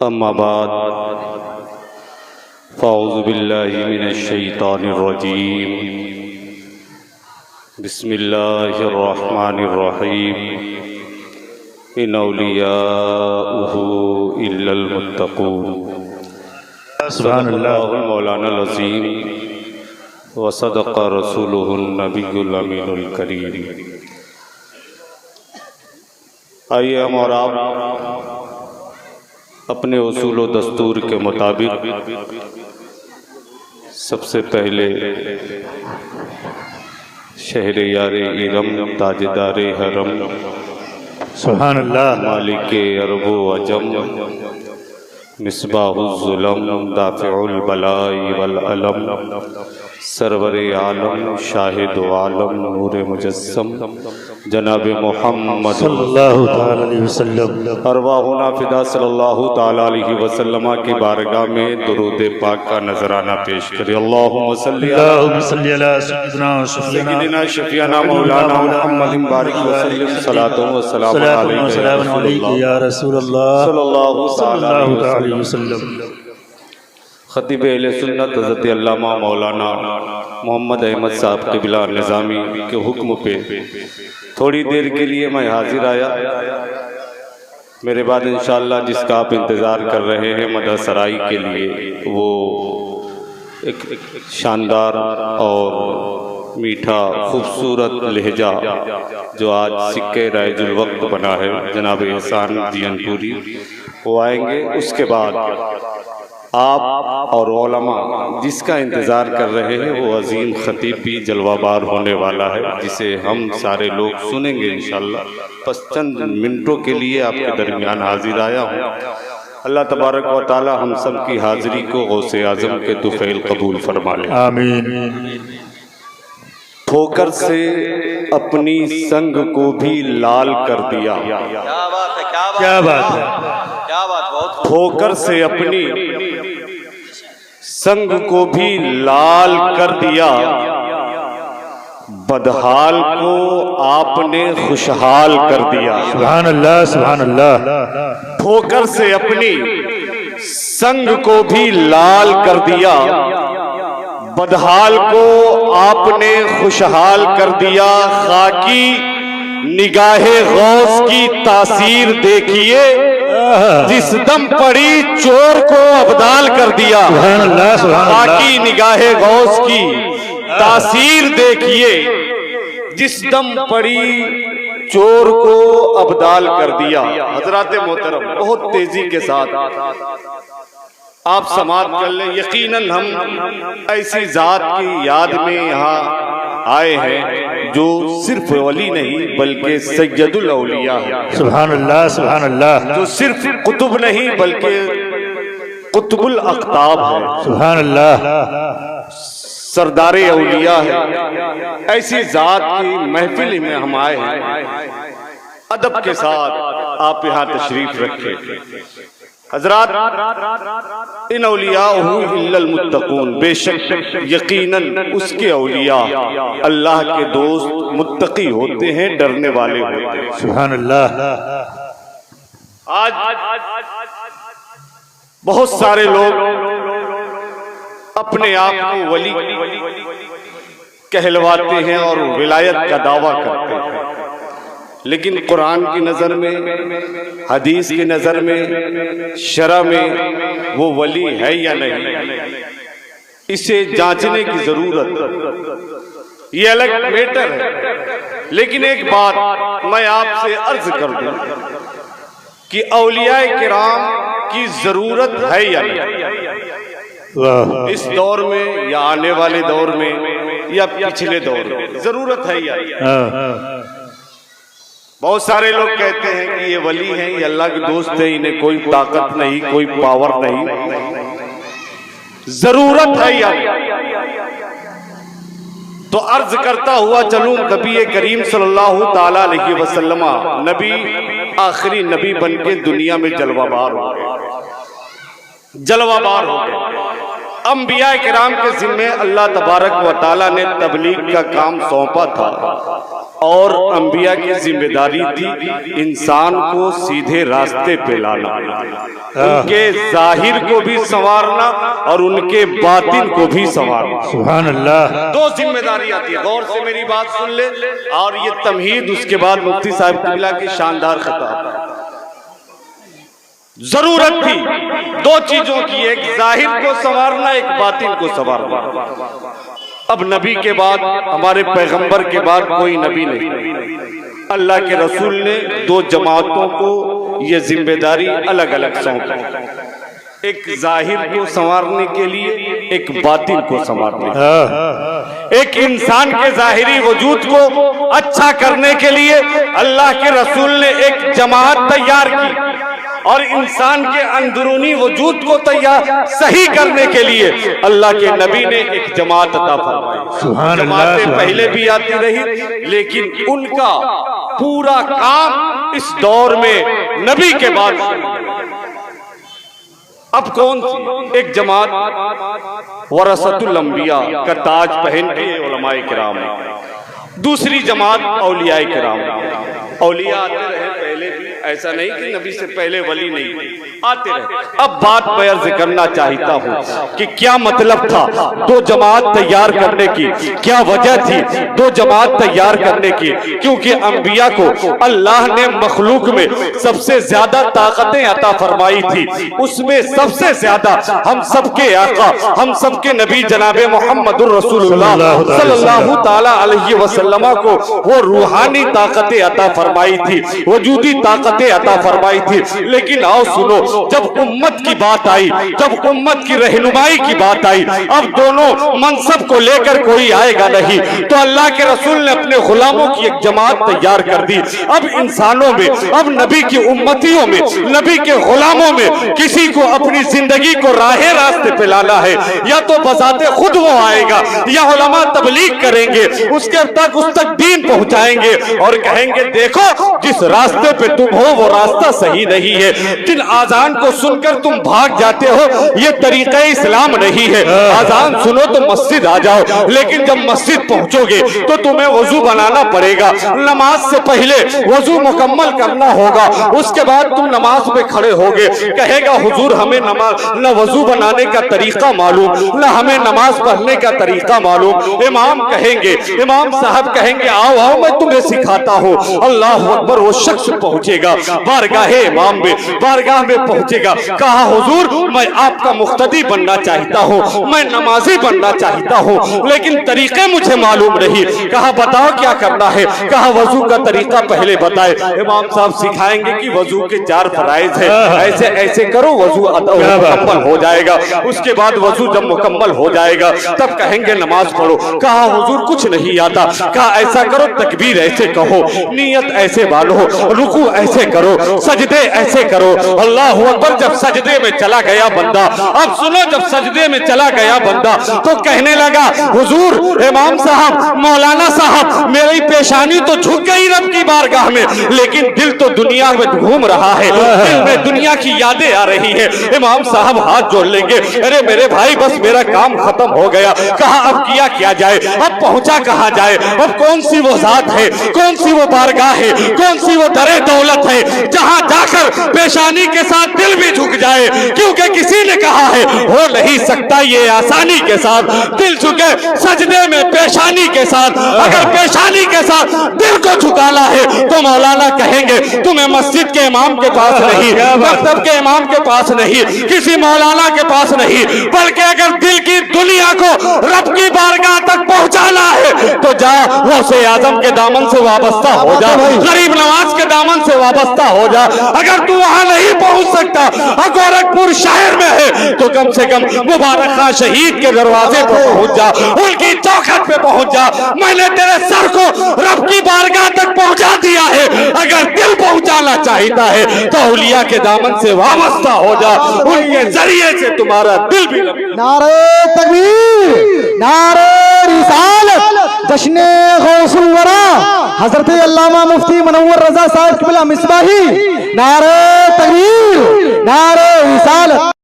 اما بعد فاعوذ باللہ من الشیطان الرجیم بسم اللہ الرحمن الرحیم ان اولیاءہ الا المتقون سبحان اللہ مولانا العظیم وصدق رسولہ النبی الامین الکریم۔ آئیے ہم اور آپ اپنے اصول و دستور کے مطابق سب سے پہلے شہر یار ارم تاجدار حرم سبحان اللہ مالک عرب و عجم مصباح الظلم دافع البلاء والعلم سرور عالم شاہد عالم نور مجسم جناب محمد صلی اللہ تعالی علیہ وسلم ارواحنا فدا صلی اللہ تعالی علیہ وسلم کی بارگاہ میں درود پاک کا نذرانہ پیش کرے۔ اللہم صلی علی سیدنا شفیعنا مولانا محمد بارک وسلم صلاۃ و سلام علیہ یا رسول اللہ صلی اللہ صلی تعالی اللہ علیہ علیہ وسلم۔ خطیب اہل سنت حضرت علامہ مولانا محمد احمد صاحب قبلہ نظامی کے حکم پہ تھوڑی دیر کے لیے میں حاضر آیا۔ میرے بعد انشاءاللہ جس کا آپ انتظار کر رہے ہیں مدح سرائی کے لیے، وہ ایک شاندار اور میٹھا خوبصورت لہجہ جو آج سکہ رائج الوقت بنا ہے، جناب احسان جین پوری وہ آئیں گے۔ اس کے بعد آپ اور علماء جس کا انتظار کر رہے ہیں وہ عظیم خطیب بھی جلوہ بار ہونے والا ہے، جسے ہم سارے لوگ سنیں گے انشاءاللہ۔ بس چند منٹوں کے لیے آپ کے درمیان حاضر آیا ہوں۔ اللہ تبارک و تعالی ہم سب کی حاضری کو غوث اعظم کے طفیل قبول فرما لے، آمین۔ ٹھوکر سے اپنی سنگ کو بھی لال کر دیا، کیا بات ہے، ٹھوکر سے اپنی سنگ کو بھی لال کر دیا، بدحال کو آپ نے خوشحال کر دیا۔ سبحان اللہ سبحان اللہ۔ ٹھوکر سے اپنی سنگ کو بھی لال کر دیا، بدحال کو آپ نے خوشحال کر دیا۔ خاکی نگاہ غوث کی تاثیر دیکھیے، جس دم پڑی چور کو ابدال کر دیا۔ سبحان اللہ سبحان اللہ۔ خاکی نگاہ غوث کی تاثیر دیکھیے، جس دم پڑی چور کو ابدال کر دیا۔ حضرات محترم بہت تیزی کے ساتھ آپ سماعت کر لیں۔ یقیناً ہم ایسی ذات کی یاد میں یہاں آئے ہیں جو صرف ولی نہیں بلکہ سید الاولیاء ہے، سبحان اللہ سبحان اللہ۔ جو صرف قطب نہیں بلکہ قطب الاقطاب ہے، سبحان اللہ۔ سردار اولیاء ہے۔ ایسی ذات کی محفل میں ہم آئے ہیں، ادب کے ساتھ آپ یہاں تشریف رکھیں۔ حضرات ان اولیاء الا المتقون، بے شک یقیناً اس کے اولیاء اللہ کے دوست متقی ہوتے ہیں، ڈرنے والے ہوتے ہیں۔ سبحان اللہ۔ آج بہت سارے لوگ اپنے آپ کو ولی کہلواتے ہیں اور ولایت کا دعویٰ کرتے ہیں، لیکن قرآن کی نظر میں، حدیث کی نظر میں، شرع میں وہ ولی ہے یا نہیں، اسے جانچنے کی ضرورت، یہ الگ میٹر ہے۔ لیکن ایک بات میں آپ سے عرض کر دوں کہ اولیاء کرام کی ضرورت ہے یا نہیں، اس دور میں یا آنے والے دور میں یا پچھلے دور میں ضرورت ہے یا نہیں۔ بہت سارے لوگ کہتے ہیں کہ یہ ولی ہیں، یہ اللہ کے دوست ہیں، انہیں کوئی طاقت نہیں، کوئی پاور نہیں، ضرورت ہے یا نہیں؟ تو عرض کرتا ہوا چلوں، نبی کریم صلی اللہ تعالی علیہ وسلم نبی آخری نبی بن کے دنیا میں جلوہ بار ہو گئے، جلوہ بار ہو گئے۔ انبیاء کرام کے ذمہ اللہ تبارک و تعالی نے تبلیغ کا کام سونپا تھا، اور انبیاء کی ذمہ داری تھی انسان کو سیدھے راستے پہ لانا، ان کے ظاہر کو بھی سنوارنا اور ان کے باطن کو بھی سنوارنا۔ سبحان اللہ۔ دو ذمہ داری آتی ہے، غور سے میری بات سن لے، اور یہ تمہید اس کے بعد مفتی صاحب قبلہ کی شاندار خطاب۔ ضرورت تھی دو چیزوں کی، ایک ظاہر کو سنوارنا، ایک باطن کو سنوارنا۔ اب نبی کے بعد، ہمارے پیغمبر کے بعد کوئی نبی نہیں، اللہ کے رسول نے دو جماعتوں کو یہ ذمہ داری الگ الگ سونپی، ایک ظاہر کو سنوارنے کے لیے، ایک باطن کو سنوارنے کے لیے۔ ایک انسان کے ظاہری وجود کو اچھا کرنے کے لیے اللہ کے رسول نے ایک جماعت تیار کی، اور انسان کے اندرونی وجود کو صحیح کرنے کے لیے اللہ کے نبی نے ایک جماعت عطا فرمائی۔ جماعتیں پہلے بھی آتی رہی، لیکن ان کا پورا کام اس دور میں نبی کے بعد۔ اب کون سی؟ ایک جماعت ورثۃ الانبیاء کا تاج پہن کے علماء کرام، دوسری جماعت اولیاء کرام۔ اولیاء آتے رہے پہلے بھی، ایسا نہیں کہ نبی سے پہلے ولی نہیں، آتے رہے۔ اب بات میں عرض کرنا چاہتا ہوں کہ کیا مطلب تھا دو جماعت تیار کرنے کی، کیا وجہ تھی دو جماعت تیار کرنے کی؟ کیونکہ انبیاء کو اللہ نے مخلوق میں سب سے زیادہ طاقتیں عطا فرمائی تھی، اس میں سب سے زیادہ ہم سب کے آقا، ہم سب کے نبی جناب محمد الرسول اللہ صلی اللہ تعالی علیہ وسلم کو وہ روحانی طاقتیں عطا فرمائی تھی، وجودی طاقتیں عطا فرمائی تھی۔ لیکن آؤ سنو، جب امت کی بات آئی، جب امت کی رہنمائی کی بات آئی، اب دونوں منصب کو لے کر کوئی آئے گا نہیں، تو اللہ کے رسول نے اپنے غلاموں کی ایک جماعت تیار کر دی۔ اب انسانوں میں، اب نبی کی امتیوں میں، نبی کے غلاموں میں کسی کو اپنی زندگی کو راہ راستے پہ لانا ہے، یا تو بذات خود وہ آئے گا، یا علماء تبلیغ کریں گے، اس تک دین پہنچائیں گے اور کہیں گے دیکھو جس راستے پہ تم ہو وہ راستہ صحیح نہیں ہے، جن آذان کو سن کر تم بھاگ جاتے ہو یہ طریقہ اسلام نہیں ہے، آذان سنو تو مسجد آ جاؤ، لیکن جب مسجد پہنچو گے تو تمہیں وضو بنانا پڑے گا، نماز سے پہلے وضو مکمل کرنا ہوگا، اس کے بعد تم نماز پہ کھڑے ہوگے، کہے گا حضور ہمیں نہ وضو بنانے کا طریقہ معلوم، نہ ہمیں نماز پڑھنے کا طریقہ معلوم۔ امام کہیں گے، امام صاحب کہیں گے آؤ آؤ میں تمہیں سکھاتا ہوں، اللہ اکبر، وہ شخص پہنچے گا بارگاہ امام میں، بارگاہ میں پہنچے گا، کہا حضور میں آپ کا مقتدی بننا چاہتا ہوں، میں نمازی بننا چاہتا ہوں، لیکن طریقے مجھے معلوم نہیں، کہا بتاؤ کیا کرنا ہے، کہا وضو کا طریقہ پہلے بتائے، امام صاحب سکھائیں گے کہ وضو کے 4 فرائض ہیں، ایسے ایسے کرو وضو مکمل ہو جائے گا، اس کے بعد وضو جب مکمل ہو جائے گا تب کہیں گے نماز پڑھو، کہا حضور کچھ نہیں آتا، کہا ایسا کرو تکبیر ایسے کہو، نیت ایسے بالو، رکوع ایسے کرو، سجدے ایسے کرو، اللہ اکبر۔ جب سجدے میں چلا گیا بندہ، اب سنو، جب سجدے میں چلا گیا بندہ تو کہنے لگا حضور امام صاحب، مولانا صاحب، میری پیشانی تو جھک گئی رب کی بارگاہ میں، لیکن دل تو دنیا میں گھوم رہا ہے، دل میں دنیا کی یادیں آ رہی ہیں۔ امام صاحب ہاتھ جوڑ لیں گے، ارے میرے بھائی بس میرا کام ختم ہو گیا، کہا اب کیا جائے، اب پہنچا کہاں جائے، اب کون سی وہ ذات ہے، کون سی وہ بارگاہ ہے، کون سی وہ در دولت ہے جہاں جا کر پیشانی کے ساتھ دل بھی جھک جائے، کیونکہ کسی نے کہا ہے ہو نہیں سکتا یہ آسانی کے ساتھ دل جھکے، سجدے میں پیشانی کے ساتھ، اگر پیشانی کے ساتھ دل کو جھکانا ہے تو مولانا کہیں گے تمہیں مسجد کے امام کے پاس نہیں، مکتب کے امام کے پاس نہیں، کسی مولانا کے پاس نہیں، بلکہ اگر دل کی دنیا کو رب کی بارگاہ تک پہنچانا ہے تو جا غوث اعظم کے دامن سے وابستہ ہو جا، غریب نواز کے دامن سے وابستہ ہو جا، اگر تو وہاں نہیں پہنچ سکتا، گورکھپور شہر میں ہے تو کم سے کم مبارک خان شہید کے دروازے پر پہنچ جا، ان کی چوکھٹ پہ پہنچ جا، میں نے تیرے سر کو رب کی بارگاہ تک پہنچا دیا ہے، اگر دل پہنچانا چاہتا ہے تو اولیاء کے دامن سے وابستہ ہو جا، ان کے ذریعے سے تمہارا دل بھی لگے۔ نعرہ تکبیر، نعرہ رسالت، جشن غوث الورا حضرت علامہ مفتی منور رضا صاحب قبلہ مصباحی، نعرہ تکبیر، نعرہ رسالت۔